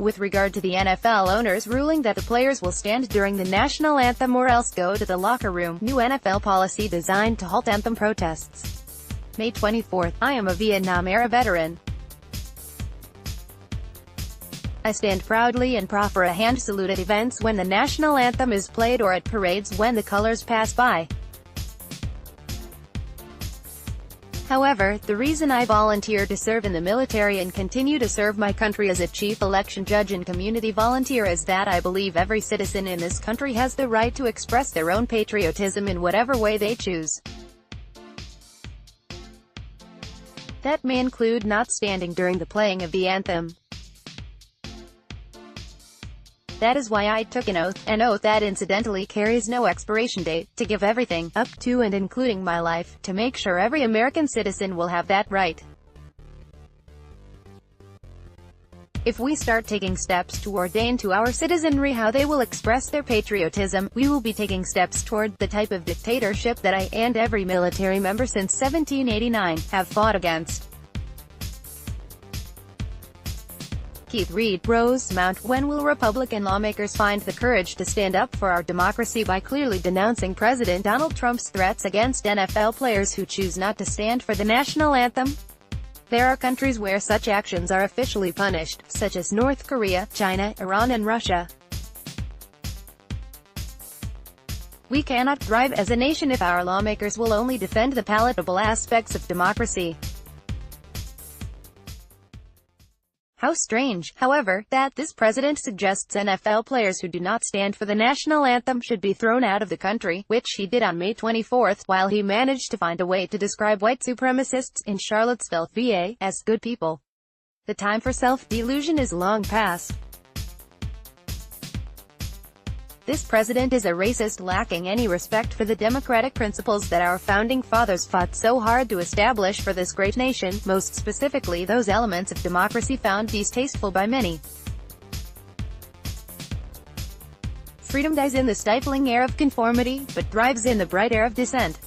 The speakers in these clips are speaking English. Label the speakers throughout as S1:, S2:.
S1: with regard to the NFL owners ruling that the players will stand during the national anthem or else go to the locker room. New NFL policy designed to halt anthem protests. May 24. I am a Vietnam-era veteran. I stand proudly and proffer a hand salute at events when the national anthem is played or at parades when the colors pass by. However, the reason I volunteer to serve in the military and continue to serve my country as a chief election judge and community volunteer is that I believe every citizen in this country has the right to express their own patriotism in whatever way they choose. That may include not standing during the playing of the anthem. That is why I took an oath that incidentally carries no expiration date, to give everything, up to and including my life, to make sure every American citizen will have that right. If we start taking steps to ordain to our citizenry how they will express their patriotism, we will be taking steps toward the type of dictatorship that I, and every military member since 1789, have fought against. Keith Reed, Rosemount. When will Republican lawmakers find the courage to stand up for our democracy by clearly denouncing President Donald Trump's threats against NFL players who choose not to stand for the national anthem? There are countries where such actions are officially punished, such as North Korea, China, Iran and Russia. We cannot thrive as a nation if our lawmakers will only defend the palatable aspects of democracy. How strange, however, that this president suggests NFL players who do not stand for the national anthem should be thrown out of the country, which he did on May 24, while he managed to find a way to describe white supremacists in Charlottesville, VA, as good people. The time for self-delusion is long past. This president is a racist lacking any respect for the democratic principles that our founding fathers fought so hard to establish for this great nation, most specifically those elements of democracy found distasteful by many. Freedom dies in the stifling air of conformity, but thrives in the bright air of dissent.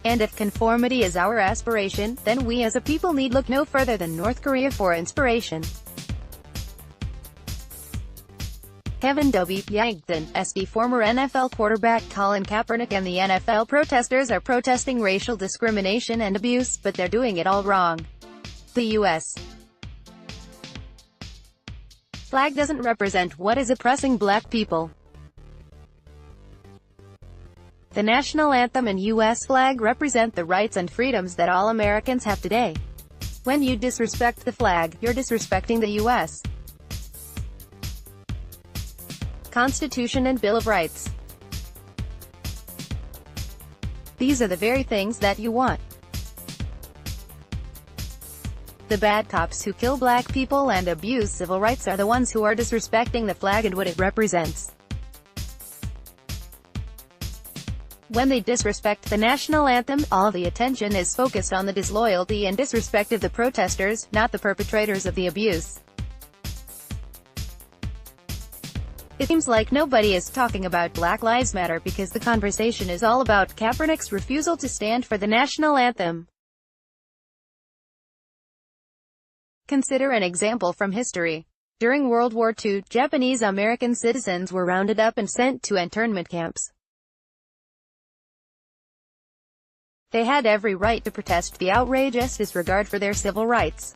S1: And if conformity is our aspiration, then we as a people need look no further than North Korea for inspiration. Kevin W. Yankton, SD. Former NFL quarterback Colin Kaepernick and the NFL protesters are protesting racial discrimination and abuse, but they're doing it all wrong. The U.S. flag doesn't represent what is oppressing black people. The national anthem and U.S. flag represent the rights and freedoms that all Americans have today. When you disrespect the flag, you're disrespecting the U.S. Constitution and Bill of Rights. These are the very things that you want. The bad cops who kill black people and abuse civil rights are the ones who are disrespecting the flag and what it represents. When they disrespect the national anthem, all the attention is focused on the disloyalty and disrespect of the protesters, not the perpetrators of the abuse. It seems like nobody is talking about Black Lives Matter because the conversation is all about Kaepernick's refusal to stand for the national anthem. Consider an example from history. During World War II, Japanese American citizens were rounded up and sent to internment camps. They had every right to protest the outrageous disregard for their civil rights.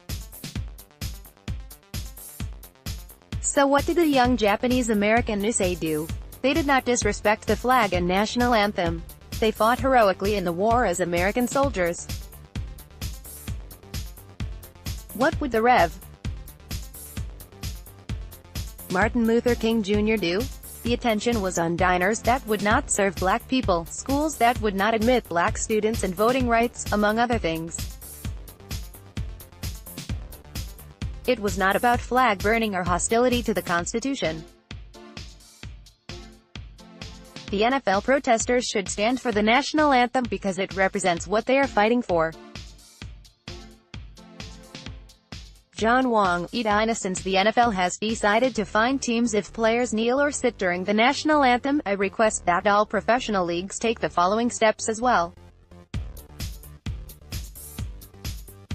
S1: So what did the young Japanese American Nisei do? They did not disrespect the flag and national anthem. They fought heroically in the war as American soldiers. What would the Rev. Martin Luther King Jr. do? The attention was on diners that would not serve black people, schools that would not admit black students, and voting rights, among other things. It was not about flag burning or hostility to the Constitution. The NFL protesters should stand for the national anthem because it represents what they are fighting for. John Wong, Edina. Since the NFL has decided to fine teams if players kneel or sit during the national anthem, I request that all professional leagues take the following steps as well.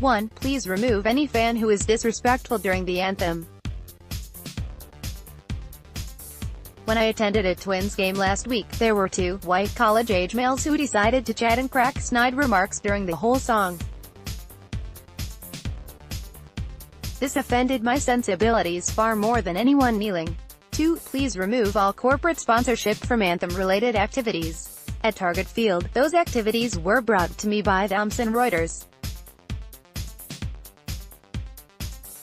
S1: 1. Please remove any fan who is disrespectful during the anthem. When I attended a Twins game last week, there were two white college-age males who decided to chat and crack snide remarks during the whole song. This offended my sensibilities far more than anyone kneeling. 2. Please remove all corporate sponsorship from anthem-related activities. At Target Field, those activities were brought to me by Thomson Reuters.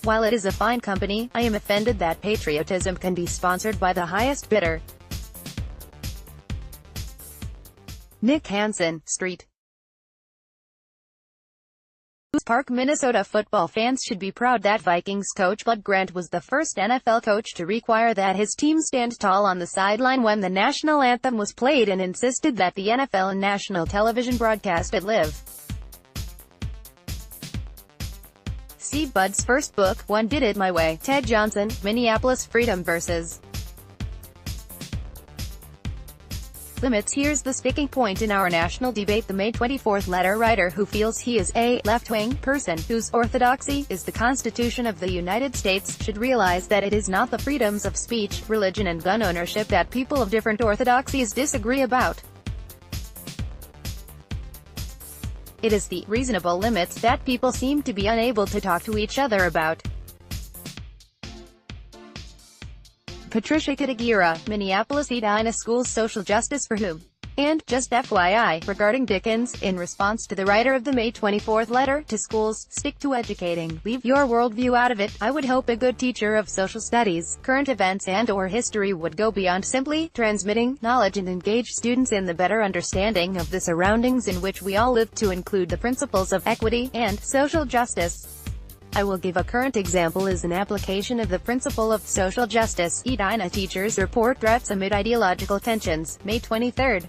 S1: While it is a fine company, I am offended that patriotism can be sponsored by the highest bidder. Nick Hansen, Street. Park, Minnesota. Football fans should be proud that Vikings coach Bud Grant was the first NFL coach to require that his team stand tall on the sideline when the national anthem was played and insisted that the NFL and national television broadcast it live. See Bud's first book, One Did It My Way. Ted Johnson, Minneapolis. Freedom vs. limits. Here's the sticking point in our national debate. The May 24th letter writer who feels he is a left-wing person, whose orthodoxy is the Constitution of the United States, should realize that it is not the freedoms of speech, religion and gun ownership that people of different orthodoxies disagree about. It is the reasonable limits that people seem to be unable to talk to each other about. Patricia Katagira, Minneapolis. Edina schools social justice for whom? And, just FYI, regarding Dickens, in response to the writer of the May 24th letter to schools, stick to educating, leave your worldview out of it. I would hope a good teacher of social studies, current events and/or history would go beyond simply transmitting knowledge and engage students in the better understanding of the surroundings in which we all live, to include the principles of equity and social justice. I will give a current example as an application of the principle of social justice. Edina teachers report threats amid ideological tensions. May 23rd.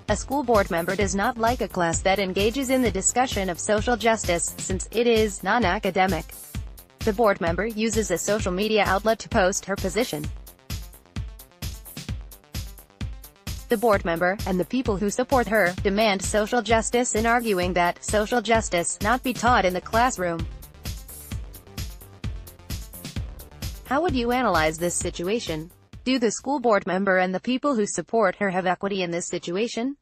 S1: A school board member does not like a class that engages in the discussion of social justice, since it is non-academic. The board member uses a social media outlet to post her position. The board member, and the people who support her, demand social justice in arguing that social justice not be taught in the classroom. How would you analyze this situation? Do the school board member and the people who support her have equity in this situation?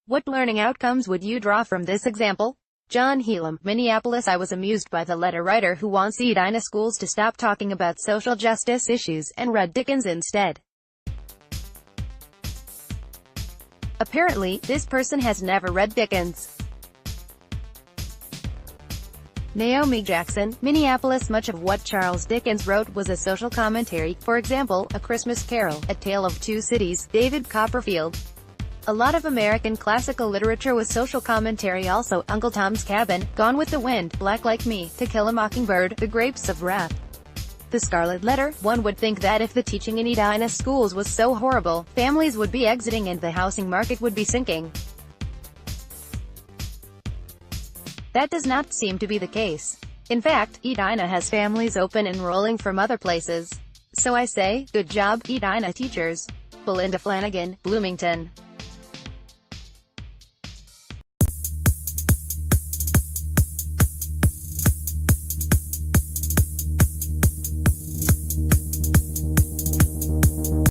S1: What learning outcomes would you draw from this example? John Helam, Minneapolis. I was amused by the letter writer who wants Edina schools to stop talking about social justice issues, and read Dickens instead. Apparently, this person has never read Dickens. Naomi Jackson, Minneapolis. Much of what Charles Dickens wrote was a social commentary, for example, A Christmas Carol, A Tale of Two Cities, David Copperfield. A lot of American classical literature was social commentary also. Uncle Tom's Cabin, Gone with the Wind, Black Like Me, To Kill a Mockingbird, The Grapes of Wrath. The Scarlet Letter. One would think that if the teaching in Edina schools was so horrible, families would be exiting and the housing market would be sinking. That does not seem to be the case. In fact, Edina has families open and rolling from other places. So I say, good job, Edina teachers. Belinda Flanagan, Bloomington.